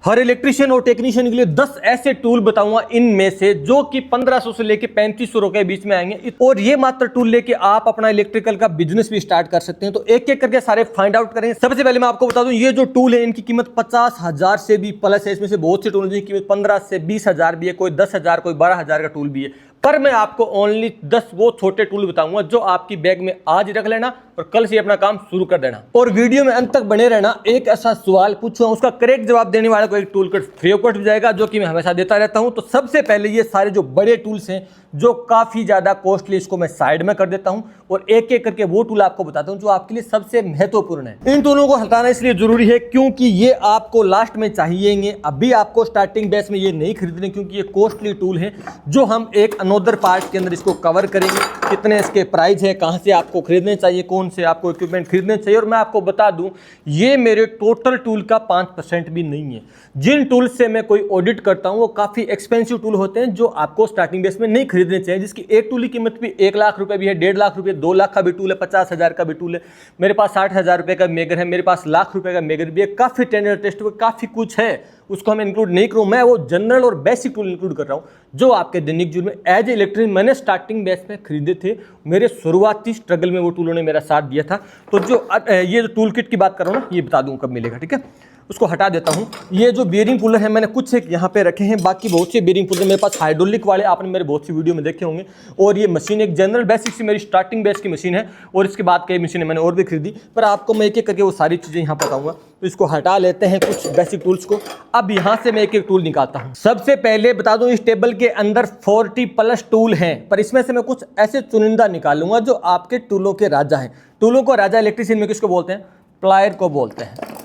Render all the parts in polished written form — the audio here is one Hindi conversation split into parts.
हर इलेक्ट्रिशियन और टेक्नीशियन के लिए 10 ऐसे टूल बताऊंगा इनमें से जो कि 1500 से लेके 3500 रुपए के बीच में आएंगे और ये मात्र टूल लेके आप अपना इलेक्ट्रिकल का बिजनेस भी स्टार्ट कर सकते हैं। तो एक एक करके सारे फाइंड आउट करेंगे। सबसे पहले मैं आपको बता दूं, ये जो टूल है इनकी कीमत 50,000 से भी प्लस है। इसमें से बहुत से टूल जिनकी कीमत 15 से 20,000 भी है, कोई 10,000 कोई 12,000 का टूल भी है। पर मैं आपको ओनली 10 वो छोटे टूल बताऊंगा जो आपकी बैग में आज ही रख लेना और कल से अपना काम शुरू कर देना। और वीडियो में अंत तक बने रहना। एक ऐसा सवाल पूछूंगा, उसका करेक्ट जवाब देने वाले को एक tool kit free of cost जाएगा, जो कि मैं हमेशा देता रहता हूं। तो सबसे पहले ये सारे जो बड़े टूल्स हैं जो काफी ज्यादा कॉस्टली, इसको मैं साइड में कर देता हूं और एक एक करके वो टूल आपको बताता हूं जो आपके लिए सबसे महत्वपूर्ण है। इन टूलों को हटाना इसलिए जरूरी है क्योंकि ये आपको लास्ट में चाहिए। अभी आपको स्टार्टिंग बेस में ये नहीं खरीदने, क्योंकि ये कॉस्टली टूल है जो हम एक अनोदर पार्ट के अंदर इसको कवर करेंगे। कितने इसके प्राइस है, कहां से आपको खरीदने चाहिए, कौन से आपको इक्विपमेंट खरीदने चाहिए। और मैं आपको बता दूं, ये मेरे टोटल टूल का 5% भी नहीं है। जिन टूल से मैं कोई ऑडिट करता हूं वो काफी एक्सपेंसिव टूल होते हैं जो आपको स्टार्टिंग बेस में नहीं खरीदने चाहिए, जिसकी एक टूल की कीमत भी 1 लाख रुपए भी है, 1.5 लाख रुपए, 2 लाख का भी टूल है, 50,000 का भी टूल है। मेरे पास 60,000 रुपए का मेगर है, मेरे पास लाख रुपए का मेगर भी है। काफी टेंडर टेस्ट हुए, काफी कुछ है, उसको हम इंक्लूड नहीं करूं। मैं वो जनरल और बेसिक टूल इंक्लूड कर रहा हूं जो आपके दैनिक जीवन में एज इलेक्ट्रिक मैंने स्टार्टिंग बेस में खरीदे थे। मेरे शुरुआती स्ट्रगल में वो टूलों ने मेरा साथ दिया था। तो जो ये जो टूल किट की बात कर रहा हूं ना, ये बता दूं कब मिलेगा, ठीक है। उसको हटा देता हूं। ये जो बेरिंग पुलर है मैंने कुछ एक यहाँ पे रखे हैं, बाकी बहुत से बेरिंग पुलर मेरे पास हाइड्रोलिक वाले आपने मेरे बहुत सी वीडियो में देखे होंगे। और ये मशीन एक जनरल बेसिक सी मेरी स्टार्टिंग बेस की मशीन है और इसके बाद कई मशीनें मैंने और भी खरीदी, पर आपको मैं एक एक करके वो सारी चीज़ें यहाँ बताऊंगा। तो इसको हटा लेते हैं कुछ बेसिक टूल्स को। अब यहाँ से मैं एक एक टूल निकालता हूँ। सबसे पहले बता दूं, इस टेबल के अंदर 40+ टूल हैं, पर इसमें से मैं कुछ ऐसे चुनिंदा निकालूंगा जो आपके टूलों के राजा हैं। टूलों को राजा इलेक्ट्रिशियन में किसको बोलते हैं? प्लायर को बोलते हैं।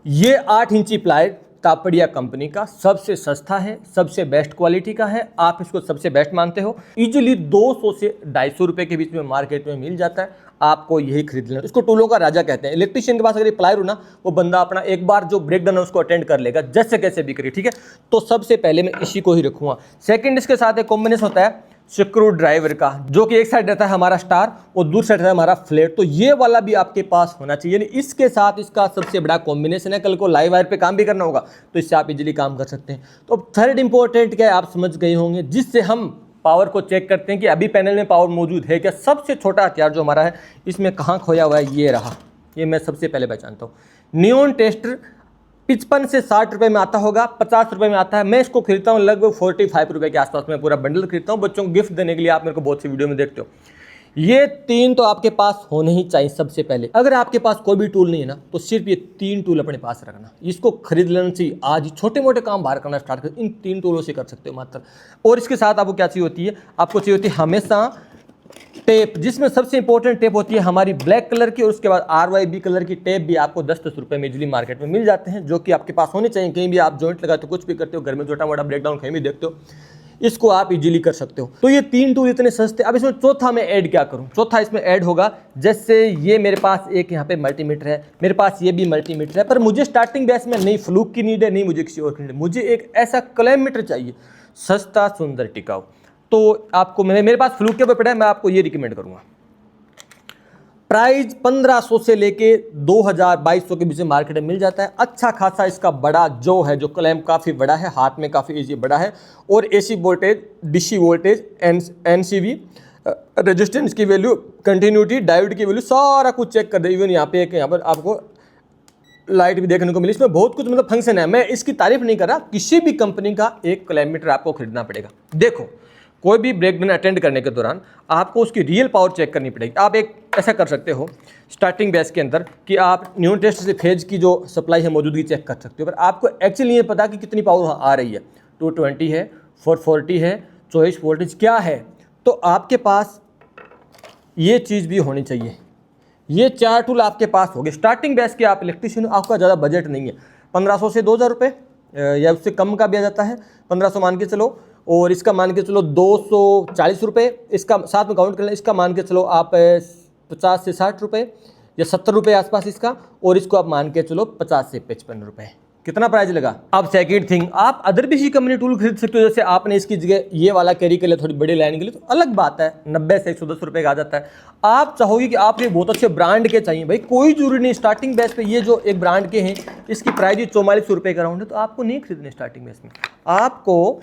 ये 8 इंची प्लायर तापड़िया कंपनी का सबसे सस्ता है, सबसे बेस्ट क्वालिटी का है। आप इसको सबसे बेस्ट मानते हो। इजीली 200 से 250 रुपए के बीच में मार्केट में मिल जाता है, आपको यही खरीद लेना। इसको टूलों का राजा कहते हैं। इलेक्ट्रिशियन के पास अगर ये प्लायर हो ना, वो बंदा अपना एक बार जो ब्रेकडाउन है उसको अटेंड कर लेगा, जैसे कैसे भी करिए, ठीक है। तो सबसे पहले मैं इसी को ही रखूंगा। सेकंड, इसके साथ एक कॉम्बिनेशन होता है स्क्रू ड्राइवर का, जो कि एक साइड रहता है हमारा स्टार और दूसरी साइड रहता है हमारा फ्लैट। तो ये वाला भी आपके पास होना चाहिए। यानी इसके साथ इसका सबसे बड़ा कॉम्बिनेशन है। कल को लाइव वायर पे काम भी करना होगा तो इससे आप इजीली काम कर सकते हैं। तो अब थर्ड इंपॉर्टेंट क्या है आप समझ गए होंगे, जिससे हम पावर को चेक करते हैं कि अभी पैनल में पावर मौजूद है क्या। सबसे छोटा हथियार जो हमारा है इसमें कहाँ खोया हुआ है, ये रहा। ये मैं सबसे पहले पहचानता हूँ। नियॉन टेस्टर 55 से 60 रुपए में आता होगा, 50 रुपए में आता है। मैं इसको खरीदता हूँ लगभग 45 रुपए के आसपास में पूरा बंडल खरीदता हूँ बच्चों को गिफ्ट देने के लिए। आप मेरे को बहुत सी वीडियो में देखते हो। ये 3 तो आपके पास होने ही चाहिए सबसे पहले। अगर आपके पास कोई भी टूल नहीं है ना, तो सिर्फ ये 3 टूल अपने पास रखना। इसको खरीद लेना चाहिए आज ही। छोटे मोटे काम बाहर करना स्टार्ट कर, इन 3 टूलों से कर सकते हो मात्र। और इसके साथ आपको क्या चाहिए होती है? आपको चाहिए होती है हमेशा टेप, जिसमें सबसे इंपॉर्टेंट टेप होती है हमारी ब्लैक कलर की। और उसके बाद RYB कलर की टेप भी आपको 10-10 रुपए में इजीली मार्केट में मिल जाते हैं, जो कि आपके पास होने चाहिए। कहीं भी आप जॉइंट लगाते हो, कुछ भी करते हो, घर में छोटा मोटा ब्रेकडाउन कहीं भी देखते हो, इसको आप इजीली कर सकते हो। तो ये 3 टूल इतने सस्ते। अब इसमें चौथा मैं ऐड क्या करूं? चौथा इसमें ऐड होगा, जैसे ये मेरे पास एक यहाँ पे मल्टीमीटर है, मेरे पास ये भी मल्टीमीटर है, पर मुझे स्टार्टिंग बेस में नहीं फ्लूक की नीड है, नहीं मुझे किसी और की नीड है। मुझे एक ऐसा क्लैमीटर चाहिए, सस्ता, सुंदर, टिकाऊ। तो आपको मेरे पास फ्लूक के ऊपर पड़ा है, मैं आपको ये रिकमेंड करूंगा। प्राइस 1500 से लेके 2000-2200 के बीच में मार्केट में मिल जाता है। अच्छा खासा इसका बड़ा जो है, जो क्लैंप काफ़ी बड़ा है, हाथ में काफ़ी इजी बड़ा है। और AC voltage, DC voltage, NCV, resistance की वैल्यू, कंटिन्यूटी, डायोड की वैल्यू, सारा कुछ चेक कर दे। इवन यहाँ पर आपको लाइट भी देखने को मिली। इसमें बहुत कुछ मतलब फंक्शन है। मैं इसकी तारीफ नहीं कर रहा, किसी भी कंपनी का एक क्लैमीटर आपको खरीदना पड़ेगा। देखो, कोई भी ब्रेकडाउन अटेंड करने के दौरान आपको उसकी रियल पावर चेक करनी पड़ेगी। आप एक ऐसा कर सकते हो स्टार्टिंग बेस के अंदर कि आप नियॉन टेस्ट से फेज की जो सप्लाई है मौजूदगी चेक कर सकते हो, पर आपको एक्चुअली ये पता कि कितनी पावर वहाँ आ रही है। 220 है, 440 है, 24 वोल्टेज क्या है। तो आपके पास ये चीज़ भी होनी चाहिए। ये 4 टूल आपके पास हो गए। स्टार्टिंग बेस के आप इलेक्ट्रिशियन, आपका ज़्यादा बजट नहीं है, 1500 से 2000 रुपये या उससे कम का भी आ जाता है। 1500 मान के चलो, और इसका मान के चलो 240 रुपये, इसका साथ में काउंट कर लें। इसका मान के चलो आप 50 से 60 रुपये या 70 रुपये आसपास इसका, और इसको आप मान के चलो 50 से 55 रुपये। कितना प्राइस लगा। अब सेकंड थिंग, आप अदर भी कंपनी टूल खरीद सकते हो, जैसे आपने इसकी जगह ये वाला कैरी कर लिया थोड़ी बड़ी लाइन के लिए, तो अलग बात है, 90 से 110 रुपये का आ जाता है। आप चाहोगे कि आप ये बहुत अच्छे ब्रांड के चाहिए, भाई कोई जरूरी नहीं, स्टार्टिंग बेस पे ये जो एक ब्रांड के हैं इसकी प्राइस ही 4400 रुपये का राउंड है, तो आपको नहीं खरीदने स्टार्टिंग बेस में। आपको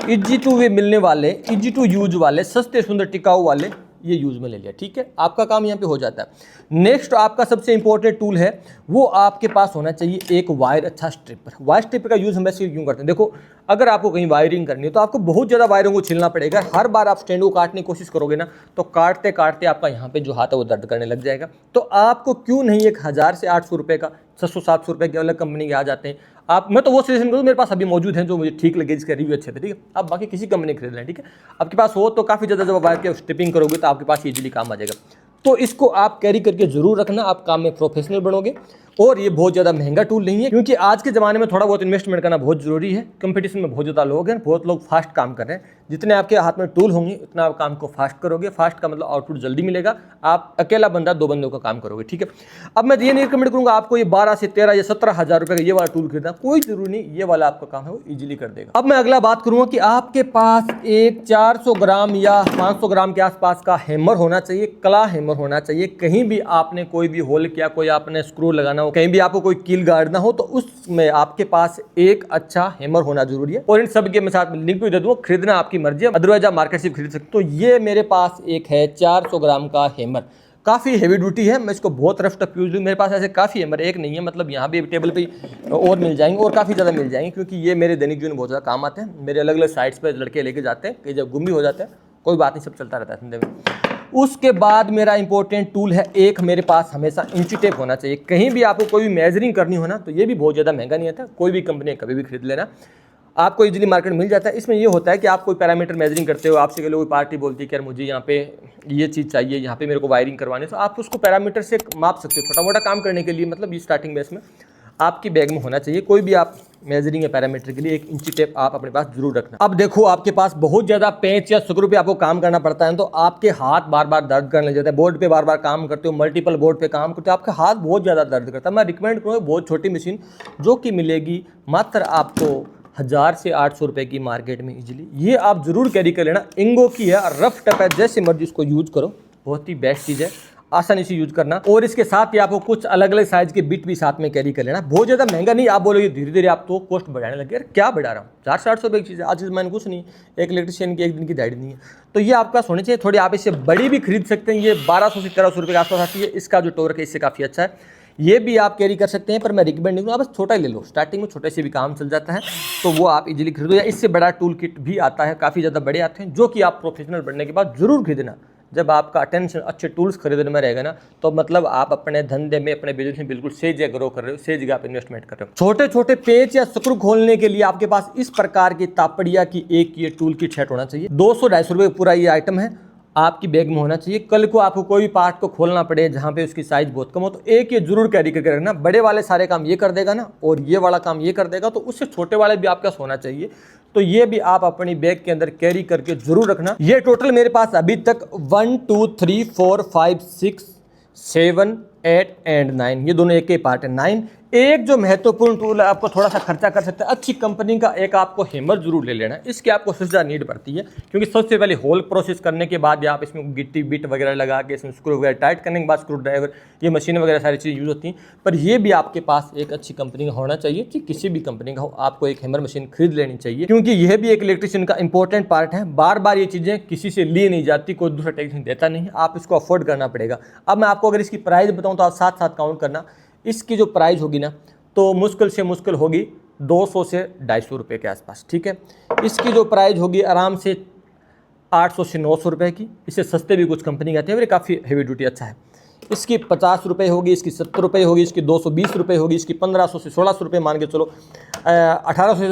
इजी टू वे मिलने वाले, इजी टू यूज वाले, सस्ते सुंदर टिकाऊ वाले ये यूज में ले लिया, ठीक है, आपका काम यहाँ पे हो जाता है। नेक्स्ट आपका सबसे इंपॉर्टेंट टूल है, वो आपके पास होना चाहिए एक वायर अच्छा स्ट्रिपर। वायर स्ट्रिपर का यूज हम वैसे क्यों करते हैं, देखो अगर आपको कहीं वायरिंग करनी है तो आपको बहुत ज़्यादा वायरों को छिलना पड़ेगा। हर बार आप स्टैंड को काटने की कोशिश करोगे ना, तो काटते काटते आपका यहाँ पे जो हाथ है वो दर्द करने लग जाएगा। तो आपको क्यों नहीं 1000 से 800 रुपये का, 600-700 रुपये के अलग कंपनी के आ जाते हैं। आप, मैं तो वो सजेशन करूँ, मेरे पास अभी मौजूद हैं जो मुझे ठीक लगे, जिसके रिव्यू अच्छे थे, ठीक है। आप बाकी किसी कंपनी खरीद लें, ठीक है, आपके पास हो तो काफ़ी ज़्यादा जब वायर के स्ट्रिपिंग करोगे तो आपके पास इजीली काम आ जाएगा। तो इसको आप कैरी करके जरूर रखना, आप काम में प्रोफेशनल बनोगे। और ये बहुत ज़्यादा महंगा टूल नहीं है, क्योंकि आज के ज़माने में थोड़ा बहुत इन्वेस्टमेंट करना बहुत जरूरी है। कंपटीशन में बहुत ज़्यादा लोग हैं, बहुत लोग फास्ट काम कर रहे हैं। जितने आपके हाथ में टूल होंगे उतना आप काम को फास्ट करोगे। फास्ट का मतलब आउटपुट जल्दी मिलेगा। आप अकेला बंदा 2 बंदों का काम करोगे, ठीक है। अब मैं ये नहीं रिकमेंड करूँगा आपको ये 12 से 13 या 17 हज़ार रुपये का ये वाला टूल खरीदना, कोई जरूरी नहीं, ये वाला आपका काम है वो ईजिली कर देगा। अब मैं अगला बात करूँगा कि आपके पास एक 400 ग्राम या 500 ग्राम के आसपास का हैमर होना चाहिए, कला हैमर होना चाहिए। कहीं भी आपने कोई भी होल किया, कोई आपने स्क्रू लगाना हो, कहीं भी आपको कोई कील गाड़ना हो, तो उसमें आपके पास एक अच्छा हैमर होना जरूरी है। और इन सब के मैं साथ में लिंक भी दे दूंगा, खरीदना आपकी मर्जी है, अदरवाइज आप मार्केट से खरीद सकते हो। तो ये मेरे पास एक है 400 ग्राम का हैमर, काफ़ी हेवी ड्यूटी है, मैं इसको बहुत रफ टफ यूज लूँ। मेरे पास ऐसे काफ़ी हैमर, एक नहीं है, मतलब यहाँ भी टेबल पे और मिल जाएंगे और काफ़ी ज़्यादा मिल जाएंगे, क्योंकि ये मेरे दैनिक जीवन में बहुत ज़्यादा काम आते हैं। मेरे अलग अलग साइट्स पर लड़के लेके जाते हैं कि जब गुम भी हो जाते हैं, कोई बात नहीं, सब चलता रहता है धंधे में। उसके बाद मेरा इंपॉर्टेंट टूल है एक, मेरे पास हमेशा इंची टेप होना चाहिए। कहीं भी आपको कोई भी मेजरिंग करनी हो ना, तो ये भी बहुत ज़्यादा महंगा नहीं आता, कोई भी कंपनी कभी भी खरीद लेना, आपको इजीली मार्केट मिल जाता है। इसमें ये होता है कि आप कोई पैरामीटर मेजरिंग करते हो, आपसे कोई पार्टी बोलती है कि यार मुझे यहाँ पे ये चीज़ चाहिए, यहाँ पे मेरे को वायरिंग करवानी है, तो आप उसको पैरामीटर से माप सकते हो। छोटा मोटा काम करने के लिए, मतलब ये स्टार्टिंग बेस में आपकी बैग में होना चाहिए। कोई भी आप मेजरिंग या पैरामीटर के लिए एक इंची टेप आप अपने पास जरूर रखना। अब देखो आपके पास बहुत ज़्यादा पेंच या स्क्रू पे आपको काम करना पड़ता है, तो आपके हाथ बार बार दर्द करने लग जाता है। बोर्ड पे बार बार काम करते हो, मल्टीपल बोर्ड पे काम करते हो, आपका हाथ बहुत ज़्यादा दर्द करता है। मैं रिकमेंड करूँगा बहुत छोटी मशीन जो कि मिलेगी मात्र आपको 1000 से 800 रुपये की मार्केट में इजीली, ये आप जरूर कैरी कर लेना। इंगो की है, रफ टप है, जैसे मर्जी इसको यूज करो, बहुत ही बेस्ट चीज़ है, आसानी से यूज करना। और इसके साथ ही आपको कुछ अलग अलग साइज के बिट भी साथ में कैरी कर लेना। बहुत ज़्यादा महंगा नहीं, आप बोलोगे धीरे धीरे आप तो कॉस्ट बढ़ाने लगे, यार क्या बढ़ा रहा हूँ, 400 से 800 रुपये की चीज़ है, आज के ज़माने कुछ नहीं, एक इलेक्ट्रिशियन की एक दिन की दाढ़ी नहीं है। तो ये आपका होने चाहिए। थोड़ी आप इससे बड़ी भी खरीद सकते हैं, ये 1200 से 1300 रुपये के आसपास आती है। इसका जो टॉर्क है इससे काफ़ी अच्छा है, ये भी आप कैरी कर सकते हैं, पर मैं रिकमेंड नहीं करूँगा, बस छोटा ही ले लो, स्टार्टिंग में छोटे से भी काम चल जाता है, तो वो आप इजीली खरीदो। या इससे बड़ा टूल किट भी आता है, काफ़ी ज़्यादा बड़े आते हैं, जो कि आप प्रोफेशनल बनने के बाद जरूर खरीदना। जब आपका अटेंशन अच्छे टूल्स खरीदने में रहेगा ना, तो मतलब आप अपने धंधे में, अपने बिजनेस में बिल्कुल सही जगह ग्रो कर रहे हो, सही जगह आप इन्वेस्टमेंट कर रहे हो। छोटे छोटे पेच या स्क्रू खोलने के लिए आपके पास इस प्रकार की तापड़िया की एक ये टूल किट सेट होना चाहिए। 200-250 रुपये पूरा ये आइटम है, आपकी बैग में होना चाहिए। कल को आपको कोई भी पार्ट को खोलना पड़े जहाँ पे उसकी साइज बहुत कम हो, तो एक ये जरूर कैरी करके रखना। बड़े वाले सारे काम ये कर देगा ना, और ये वाला काम ये कर देगा, तो उससे छोटे वाले भी आपके पास होना चाहिए। तो ये भी आप अपनी बैग के अंदर कैरी करके जरूर रखना। ये टोटल मेरे पास अभी तक 1 2 3 4 5 6 7 8 एंड 9, ये दोनों एक ही पार्ट है, 9। एक जो महत्वपूर्ण टूल है, आपको थोड़ा सा खर्चा कर सकते हैं, अच्छी कंपनी का एक आपको हैमर जरूर ले लेना है। इसकी आपको सबसे ज़्यादा नीड पड़ती है, क्योंकि सबसे पहले होल प्रोसेस करने के बाद या आप इसमें गिट्टी बिट वगैरह लगा के इसमें स्क्रू वगैरह टाइट करने के बाद स्क्रू ड्राइवर, ये मशीन वगैरह सारी चीज़ यूज़ होती हैं। पर ये भी आपके पास एक अच्छी कंपनी का होना चाहिए, कि किसी भी कंपनी का हो, आपको एक हैमर मशीन खरीद लेनी चाहिए, क्योंकि यह भी एक इलेक्ट्रिशियन का इंपॉर्टेंट पार्ट है। बार बार ये चीज़ें किसी से ली नहीं जाती, कोई दूसरा टेक्नीशियन देता नहीं, आप इसको अफोर्ड करना पड़ेगा। अब मैं आपको अगर इसकी प्राइस बताऊँ तो आप साथ साथ काउंट करना, इसकी जो प्राइस होगी ना, तो मुश्किल से मुश्किल होगी 200 से 250 रुपये के आसपास, ठीक है। इसकी जो प्राइस होगी आराम से 800 से 900 रुपये की, इससे सस्ते भी कुछ कंपनी आती है, मेरे काफ़ी हेवी ड्यूटी अच्छा है। इसकी 50 रुपये होगी, इसकी 70 रुपये होगी, इसकी 220 रुपये होगी, इसकी 1500 से 1600 रुपये मान के चलो, 1800 से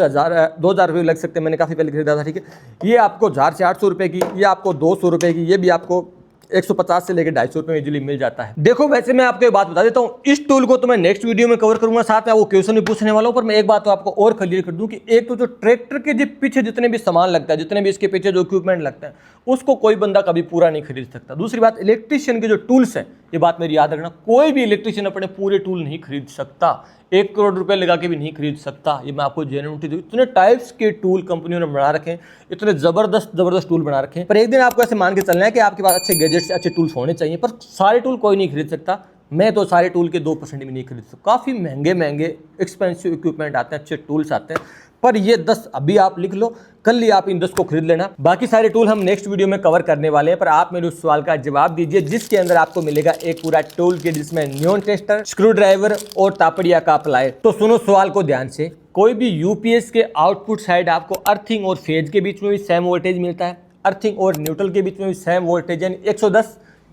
2000 रुपये लग सकते हैं, मैंने काफ़ी पहले खरीदा था, ठीक है। ये आपको 1000 से 800 रुपये की, ये आपको 200 रुपये की, ये भी आपको 150 से लेकर 250 रुपए में इजीली मिल जाता है। देखो वैसे मैं आपको एक बात बता देता हूँ, इस टूल को तो मैं नेक्स्ट वीडियो में कवर करूंगा, साथ में आपको क्वेश्चन भी पूछने वाला हूँ। पर मैं एक बात तो आपको और क्लियर कर दूं कि एक तो जो ट्रैक्टर के जो पीछे जितने भी सामान लगता है, जितने भी इसके पीछे जो इक्विपमेंट लगता है, उसको कोई बंदा कभी पूरा नहीं खरीद सकता। दूसरी बात, इलेक्ट्रिशियन के जो टूल्स है, ये बात मेरी याद रखना, कोई भी इलेक्ट्रिशियन अपने पूरे टूल नहीं खरीद सकता, 1 करोड़ रुपए लगा के भी नहीं खरीद सकता। ये मैं आपको जेन्युइनिटी दूं, इतने टाइप्स के टूल कंपनियों ने बना रखे हैं, इतने जबरदस्त टूल बना रखे हैं। पर एक दिन आपको ऐसे मान के चलना है कि आपके पास अच्छे गैजेट्स, अच्छे टूल्स होने चाहिए, पर सारे टूल कोई नहीं खरीद सकता। मैं तो सारे टूल के 2% भी नहीं खरीद सकता। काफ़ी महंगे एक्सपेंसिव इक्विपमेंट आते हैं, अच्छे टूल्स आते हैं, पर ये 10 अभी आप लिख लो, कल ही आप इन 10 को खरीद लेना। बाकी सारे टूल हम नेक्स्ट वीडियो में कवर करने वाले हैं। पर आप मेरे उस सवाल का जवाब दीजिए जिसके अंदर आपको मिलेगा एक पूरा टूल किट, जिसमें नियॉन टेस्टर, स्क्रू ड्राइवर और तापड़िया का अप्लाई। तो सुनो सवाल को ध्यान से, कोई भी यूपीएस के आउटपुट साइड आपको अर्थिंग और फेज के बीच में भी सेम वोल्टेज मिलता है, अर्थिंग और न्यूट्रल के बीच में भी सेम वोल्टेज यानी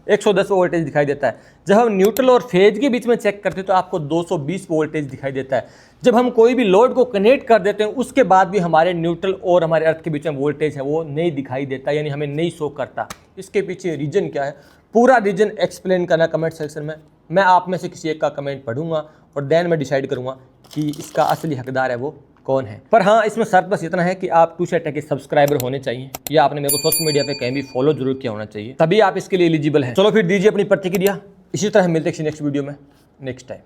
110 वोल्टेज दिखाई देता है। जब हम न्यूट्रल और फेज के बीच में चेक करते हैं तो आपको 220 वोल्टेज दिखाई देता है। जब हम कोई भी लोड को कनेक्ट कर देते हैं उसके बाद भी हमारे न्यूट्रल और हमारे अर्थ के बीच में वोल्टेज है वो नहीं दिखाई देता, यानी हमें नहीं शो करता। इसके पीछे रीजन क्या है, पूरा रीजन एक्सप्लेन करना कमेंट सेक्शन में। मैं आप में से किसी एक का कमेंट पढ़ूंगा और देन मैं डिसाइड करूंगा कि इसका असली हकदार है वो कौन है। पर हाँ, इसमें शर्त बस इतना है कि आप टू सेट के सब्सक्राइबर होने चाहिए, या आपने मेरे को सोशल मीडिया पे कहीं भी फॉलो जरूर किया होना चाहिए, तभी आप इसके लिए एलिजिबल हैं। चलो फिर दीजिए अपनी प्रतिक्रिया। इसी तरह मिलते हैं नेक्स्ट वीडियो में नेक्स्ट टाइम।